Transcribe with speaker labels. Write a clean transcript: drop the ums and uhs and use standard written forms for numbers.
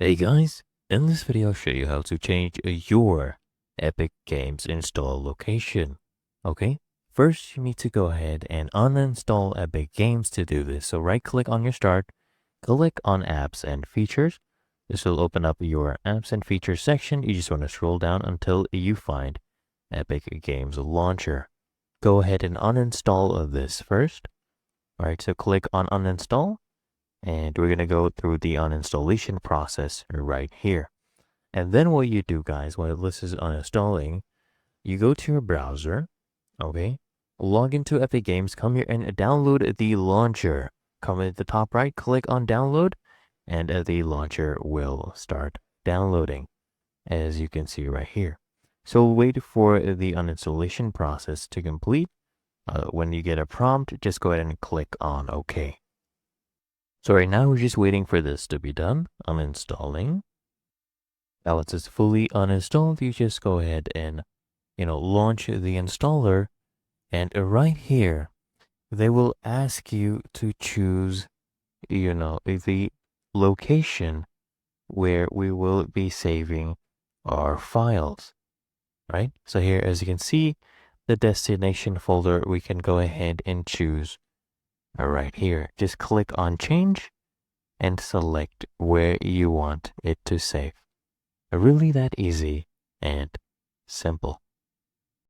Speaker 1: Hey guys, in this video I'll show you how to change your Epic Games install location. Okay, first you need to go ahead and uninstall Epic Games to do this. So right click on your start, click on apps and features. This will open up your apps and features section. You just want to scroll down until you find Epic Games Launcher. Go ahead and uninstall this first. Alright, so click on uninstall. And we're going to go through the uninstallation process right here. And then what you do, guys, while this is uninstalling, you go to your browser, okay? Log into Epic Games, come here and download the launcher. Come at the top right, click on download, and the launcher will start downloading, as you can see right here. So wait for the uninstallation process to complete. When you get a prompt, just go ahead and click on OK. So right now we're just waiting for this to be done. Uninstalling. Now once it's fully uninstalled, you just go ahead and, launch the installer. And right here, they will ask you to choose, the location where we will be saving our files, right? So here, as you can see, the destination folder, we can go ahead and choose right here. Just click on change and select where you want it to save. Really that easy and simple.